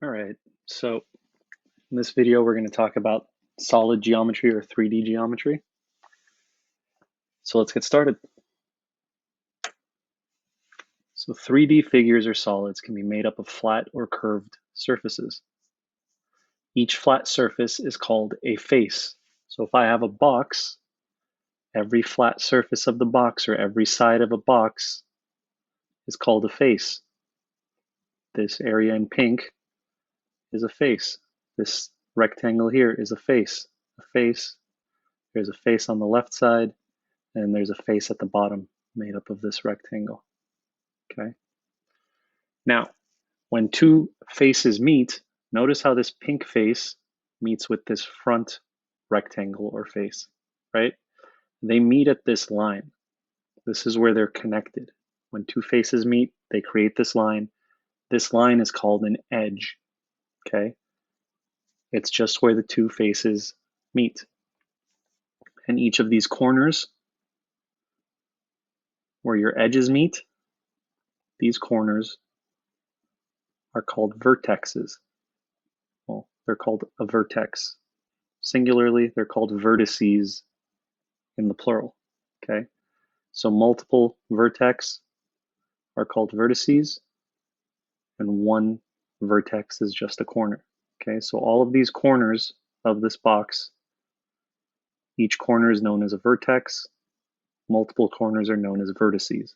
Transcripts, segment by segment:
All right, so in this video, we're going to talk about solid geometry or 3D geometry. So let's get started. So 3D figures or solids can be made up of flat or curved surfaces. Each flat surface is called a face. So if I have a box, every flat surface of the box or every side of a box is called a face. This area in pink is a face. This rectangle here is a face. A face. There's a face on the left side, and there's a face at the bottom made up of this rectangle. Okay. Now, when two faces meet, notice how this pink face meets with this front rectangle or face, right? They meet at this line. This is where they're connected. When two faces meet, they create this line. This line is called an edge, okay? It's just where the two faces meet. And each of these corners where your edges meet, these corners are called vertexes. Well, they're called a vertex. Singularly, they're called vertices in the plural, okay? So multiple vertex are called vertices, and one vertex is just a corner, okay? So all of these corners of this box, each corner is known as a vertex. Multiple corners are known as vertices.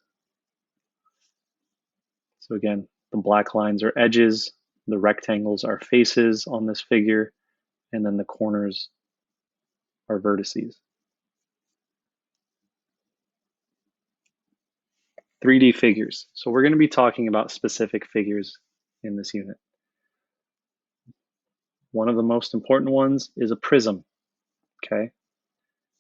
So again, the black lines are edges, the rectangles are faces on this figure, and then the corners are vertices. 3D figures. So we're going to be talking about specific figures in this unit. One of the most important ones is a prism, okay?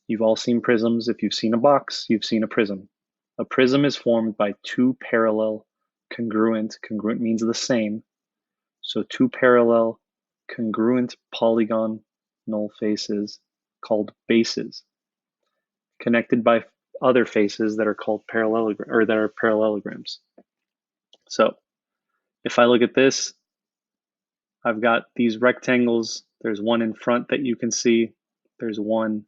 You've all seen prisms. If you've seen a box, you've seen a prism. A prism is formed by two parallel congruent means the same, so two parallel congruent polygonal faces called bases, connected by other faces that are called parallelograms. So if I look at this, I've got these rectangles. There's one in front that you can see. There's one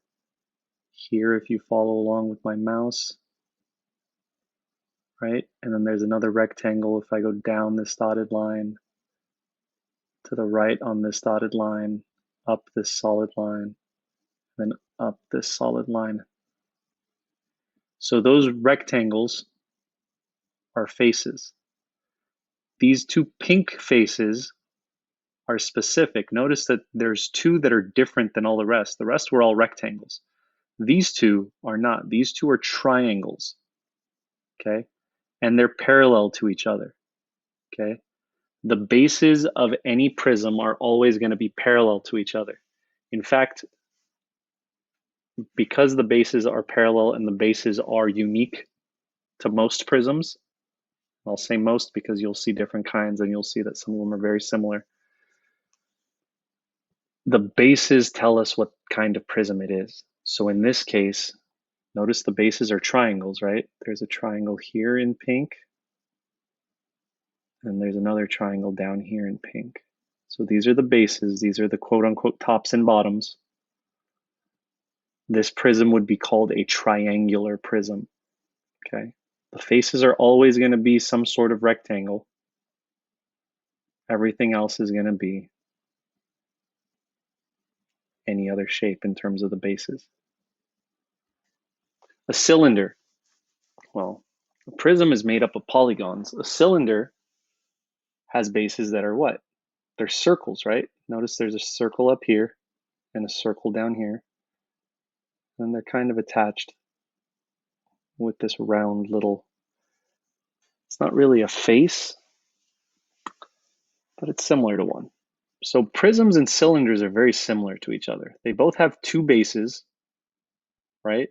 here if you follow along with my mouse, right? And then there's another rectangle if I go down this dotted line, to the right on this dotted line, up this solid line, then up this solid line. So those rectangles are faces. These two pink faces are specific. Notice that there's two that are different than all the rest. The rest were all rectangles. These two are not. These two are triangles, okay? And they're parallel to each other, okay? The bases of any prism are always going to be parallel to each other. In fact, because the bases are parallel and the bases are unique to most prisms, I'll say most because you'll see different kinds and you'll see that some of them are very similar. The bases tell us what kind of prism it is. So in this case, notice the bases are triangles, right? There's a triangle here in pink, and there's another triangle down here in pink. So these are the bases. These are the quote-unquote tops and bottoms. This prism would be called a triangular prism, okay? The faces are always going to be some sort of rectangle. Everything else is going to be any other shape in terms of the bases. A cylinder. Well, a prism is made up of polygons. A cylinder has bases that are what? They're circles, right? Notice there's a circle up here and a circle down here. And they're kind of attached with this round little, it's not really a face, but it's similar to one. So prisms and cylinders are very similar to each other. They both have two bases, right?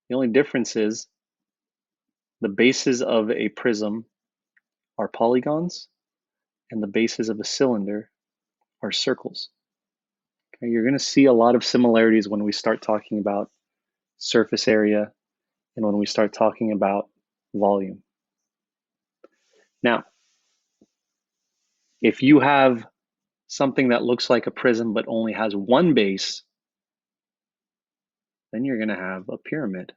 The only difference is the bases of a prism are polygons and the bases of a cylinder are circles. Okay, you're going to see a lot of similarities when we start talking about surface area and when we start talking about volume. Now, if you have something that looks like a prism but only has one base, then you're going to have a pyramid.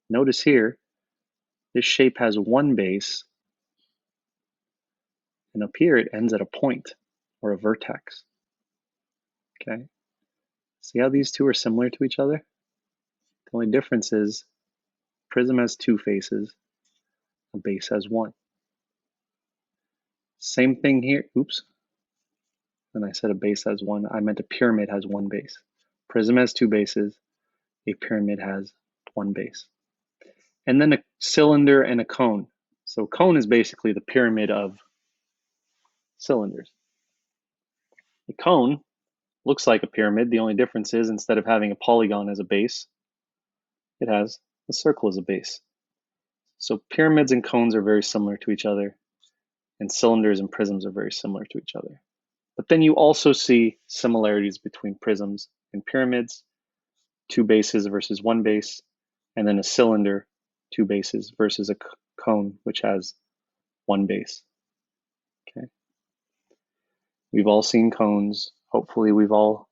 Notice here, this shape has one base, and up here it ends at a point or a vertex. Okay, see how these two are similar to each other? The only difference is prism has two faces, a base has one. Same thing here. Oops. And I said a base has one. I meant a pyramid has one base. Prism has two bases. A pyramid has one base. And then a cylinder and a cone. So cone is basically the pyramid of cylinders. A cone looks like a pyramid. The only difference is instead of having a polygon as a base, it has a circle as a base. So pyramids and cones are very similar to each other, and cylinders and prisms are very similar to each other. But then you also see similarities between prisms and pyramids, two bases versus one base, and then a cylinder, two bases versus a cone, which has one base. Okay. We've all seen cones. Hopefully we've all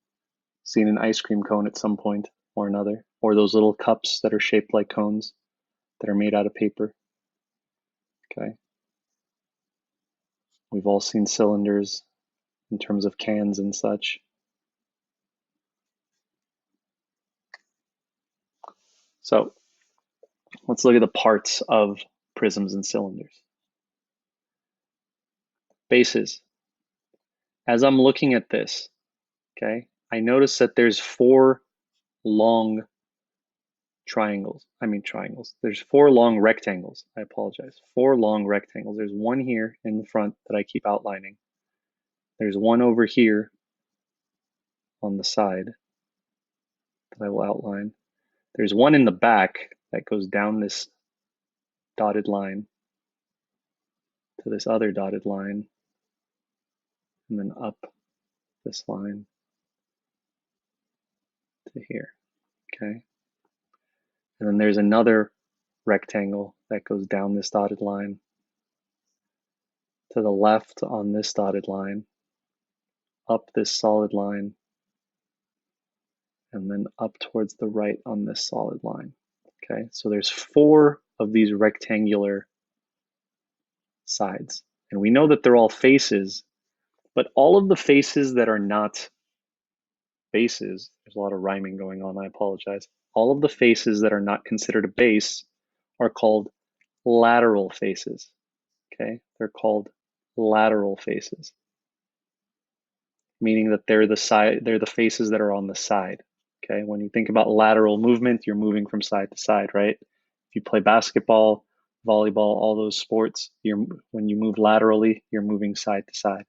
seen an ice cream cone at some point or another, or those little cups that are shaped like cones that are made out of paper. Okay. We've all seen cylinders in terms of cans and such. So let's look at the parts of prisms and cylinders. Bases. As I'm looking at this, okay, I notice that there's four long triangles. There's four long rectangles. I apologize. Four long rectangles. There's one here in the front that I keep outlining. There's one over here on the side that I will outline. There's one in the back that goes down this dotted line to this other dotted line, and then up this line to here, okay? And then there's another rectangle that goes down this dotted line to the left on this dotted line, up this solid line, and then up towards the right on this solid line. Okay, so there's four of these rectangular sides. And we know that they're all faces, but all of the faces that are not bases, there's a lot of rhyming going on, I apologize. All of the faces that are not considered a base are called lateral faces. Okay, they're called lateral faces, meaning that they're the faces that are on the side. Okay, when you think about lateral movement, you're moving from side to side, right? If you play basketball, volleyball, all those sports, when you move laterally, you're moving side to side.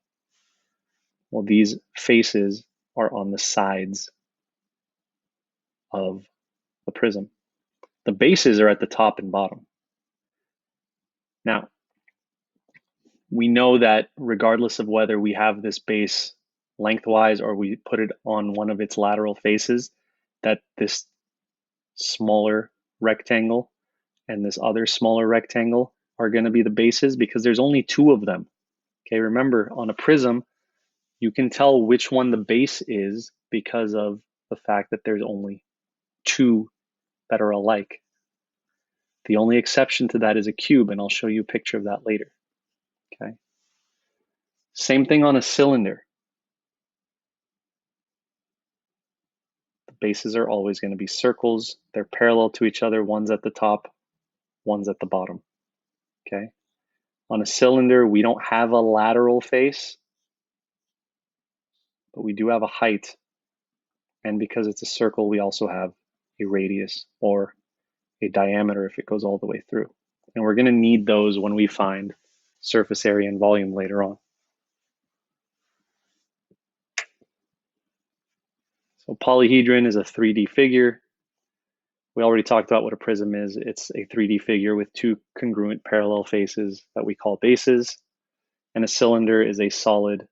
Well, these faces are on the sides of the prism. The bases are at the top and bottom. Now, we know that regardless of whether we have this base lengthwise or we put it on one of its lateral faces, that this smaller rectangle and this other smaller rectangle are going to be the bases because there's only two of them. Okay, remember on a prism, you can tell which one the base is because of the fact that there's only two that are alike. The only exception to that is a cube, and I'll show you a picture of that later. Okay. Same thing on a cylinder. The bases are always going to be circles. They're parallel to each other. One's at the top, one's at the bottom. Okay. On a cylinder, we don't have a lateral face, but we do have a height. And because it's a circle, we also have a radius or a diameter if it goes all the way through. And we're going to need those when we find surface area and volume later on. So polyhedron is a 3D figure. We already talked about what a prism is. It's a 3D figure with two congruent parallel faces that we call bases. And a cylinder is a solid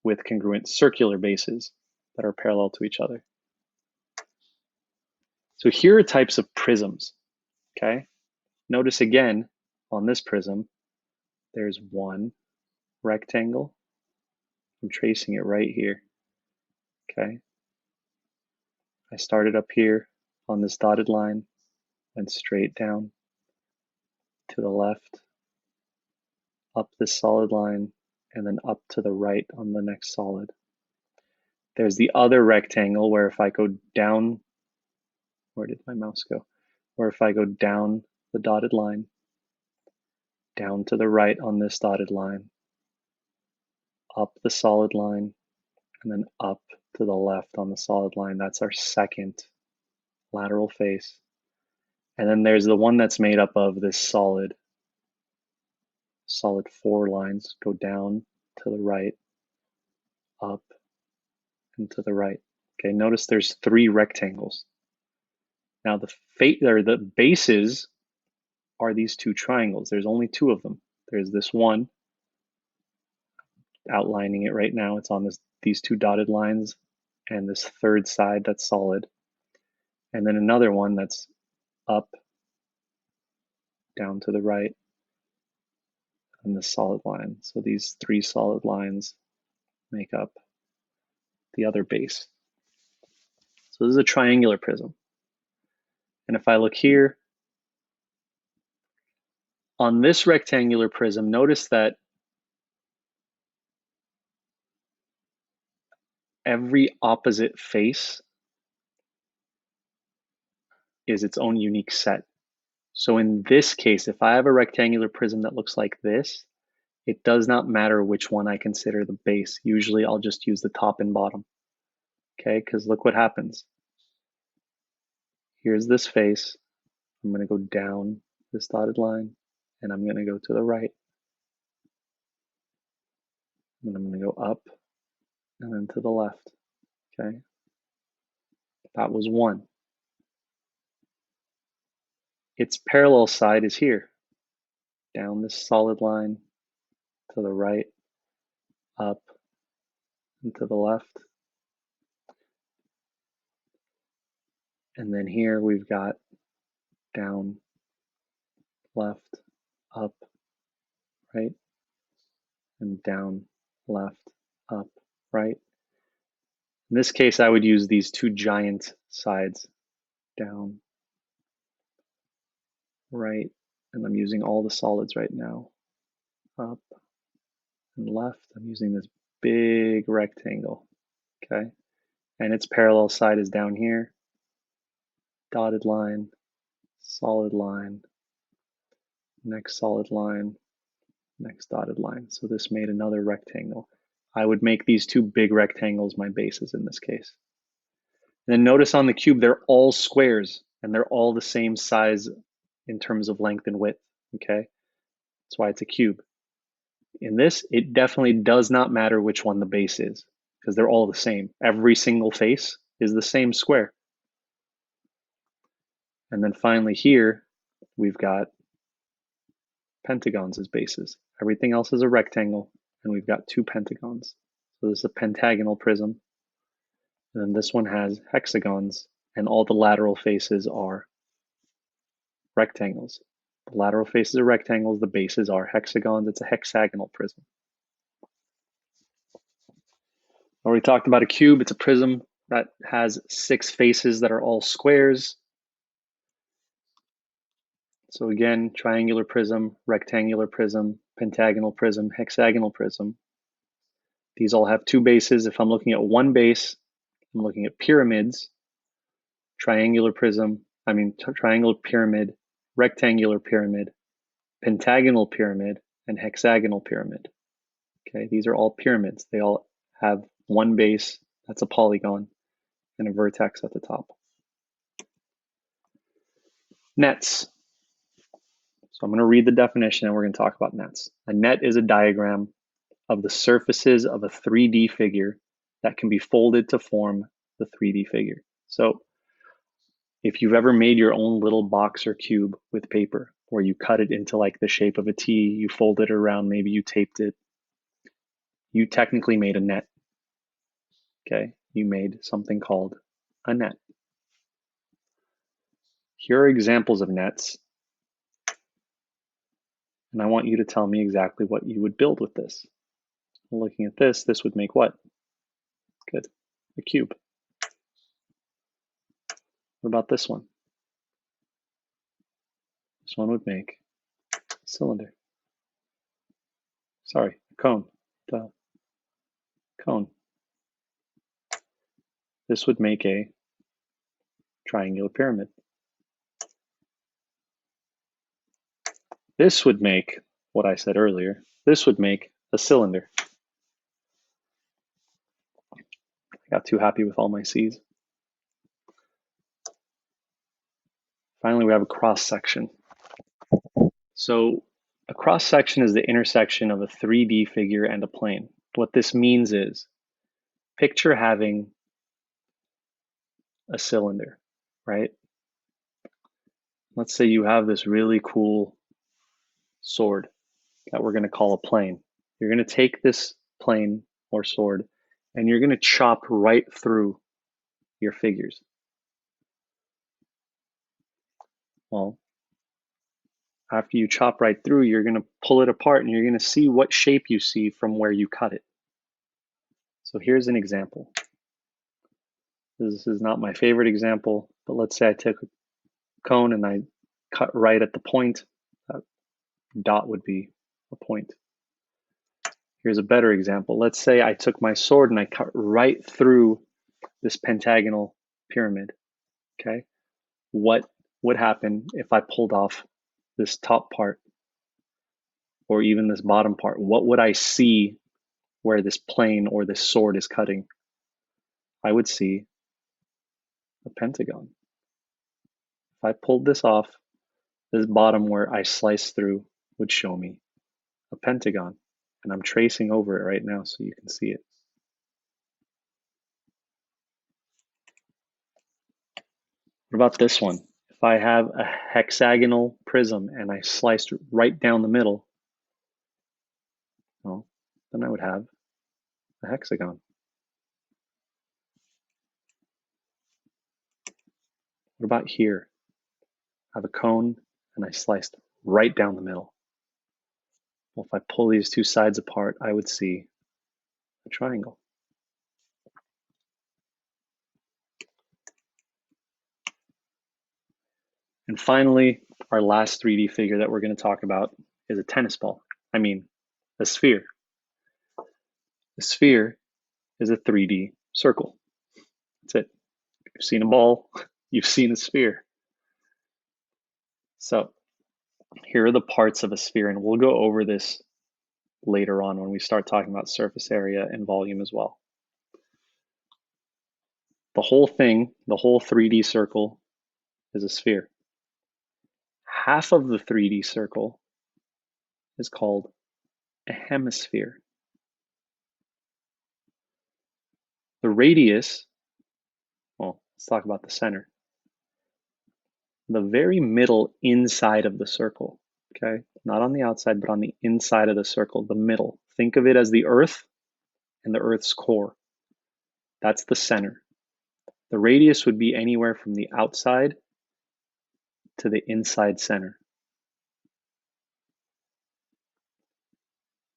with congruent circular bases that are parallel to each other. So here are types of prisms, okay? Notice again, on this prism, there's one rectangle, I'm tracing it right here, okay? I started up here on this dotted line, went straight down to the left, up this solid line, and then up to the right on the next solid. There's the other rectangle where if I go down, where did my mouse go? Where if I go down the dotted line, down to the right on this dotted line, up the solid line, and then up to the left on the solid line. That's our second lateral face. And then there's the one that's made up of this solid 4 lines. Go down to the right, up, and to the right. Okay, notice there's 3 rectangles. Now the bases are these 2 triangles. There's only 2 of them. There's this one, outlining it right now. It's on these 2 dotted lines, and this third side that's solid. And then another one that's up, down to the right, and the solid line. So these 3 solid lines make up the other base. So this is a triangular prism. And if I look here, on this rectangular prism, notice that every opposite face is its own unique set. So in this case, if I have a rectangular prism that looks like this, it does not matter which one I consider the base. Usually I'll just use the top and bottom, okay? Because look what happens. Here's this face. I'm going to go down this dotted line, and I'm going to go to the right. And I'm going to go up and then to the left, okay? That was one. Its parallel side is here. Down this solid line, to the right, up, and to the left. And then here we've got down, left, up, right, and down, left, up, right. In this case, I would use these 2 giant sides, down, right, and I'm using all the solids right now, up and left. I'm using this big rectangle, okay? And its parallel side is down here, dotted line, solid line, next solid line, next dotted line. So this made another rectangle. I would make these 2 big rectangles my bases in this case. And then notice on the cube, they're all squares and they're all the same size in terms of length and width, okay? That's why it's a cube. In this, it definitely does not matter which one the base is because they're all the same. Every single face is the same square. And then finally here, we've got pentagons as bases. Everything else is a rectangle, and we've got 2 pentagons. So this is a pentagonal prism. And then this one has hexagons, and all the lateral faces are rectangles. The lateral faces are rectangles, the bases are hexagons. It's a hexagonal prism. Already talked about a cube. It's a prism that has 6 faces that are all squares. So again, triangular prism, rectangular prism, pentagonal prism, hexagonal prism. These all have 2 bases. If I'm looking at one base, I'm looking at pyramids, triangular pyramid, rectangular pyramid, pentagonal pyramid, and hexagonal pyramid. Okay, these are all pyramids. They all have one base, that's a polygon, and a vertex at the top. Nets. So I'm going to read the definition and we're going to talk about nets. A net is a diagram of the surfaces of a 3D figure that can be folded to form the 3D figure. So if you've ever made your own little box or cube with paper, where you cut it into like the shape of a T, you fold it around, maybe you taped it, you technically made a net. Okay, you made something called a net. Here are examples of nets, and I want you to tell me exactly what you would build with this. Looking at this, this would make what? Good, a cube. What about this one? This one would make a cylinder. Sorry, a cone. The cone. This would make a triangular pyramid. This would make what I said earlier. This would make a cylinder. I got too happy with all my C's. Finally, we have a cross section. So a cross section is the intersection of a 3D figure and a plane. What this means is, picture having a cylinder, right? Let's say you have this really cool sword that we're going to call a plane. You're going to take this plane or sword and you're going to chop right through your figures. Well, after you chop right through, you're going to pull it apart and you're going to see what shape you see from where you cut it. So here's an example. This is not my favorite example, but let's say I took a cone and I cut right at the point. That dot would be a point. Here's a better example. Let's say I took my sword and I cut right through this pentagonal pyramid. Okay, what would happen if I pulled off this top part or even this bottom part? What would I see where this plane or this sword is cutting? I would see a pentagon. If I pulled this off, this bottom where I sliced through would show me a pentagon. And I'm tracing over it right now so you can see it. What about this one? If I have a hexagonal prism and I sliced right down the middle, well, then I would have a hexagon. What about here? I have a cone and I sliced right down the middle. Well, if I pull these two sides apart, I would see a triangle. And finally, our last 3D figure that we're going to talk about is a tennis ball. I mean, a sphere. A sphere is a 3D circle. That's it. You've seen a ball, you've seen a sphere. So here are the parts of a sphere, and we'll go over this later on when we start talking about surface area and volume as well. The whole thing, the whole 3D circle is a sphere. Half of the 3D circle is called a hemisphere. The radius, well, let's talk about the center. The very middle inside of the circle, okay? Not on the outside, but on the inside of the circle, the middle. Think of it as the Earth and the Earth's core. That's the center. The radius would be anywhere from the outside to the inside center.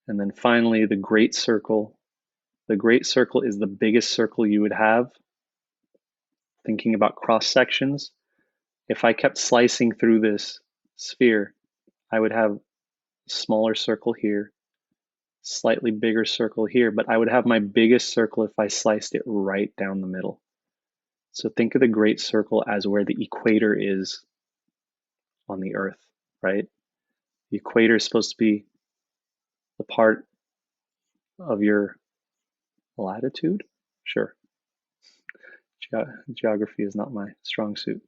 And then finally, the great circle. The great circle is the biggest circle you would have. Thinking about cross sections, if I kept slicing through this sphere, I would have a smaller circle here, slightly bigger circle here, but I would have my biggest circle if I sliced it right down the middle. So think of the great circle as where the equator is on the Earth, right? The equator is supposed to be the part of your latitude? Sure. Geography is not my strong suit,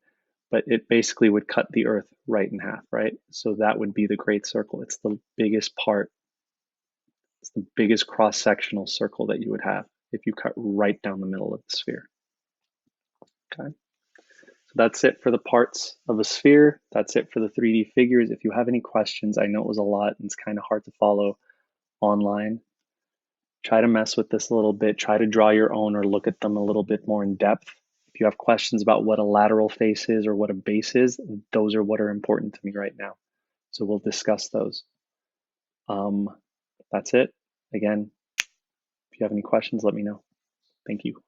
but it basically would cut the Earth right in half, right? So that would be the great circle. It's the biggest part. It's the biggest cross-sectional circle that you would have if you cut right down the middle of the sphere. Okay. So that's it for the parts of a sphere. That's it for the 3D figures. If you have any questions, I know it was a lot and it's kind of hard to follow online. Try to mess with this a little bit. Try to draw your own or look at them a little bit more in depth. If you have questions about what a lateral face is or what a base is, those are what are important to me right now. So we'll discuss those. That's it. Again, If you have any questions, let me know. Thank you.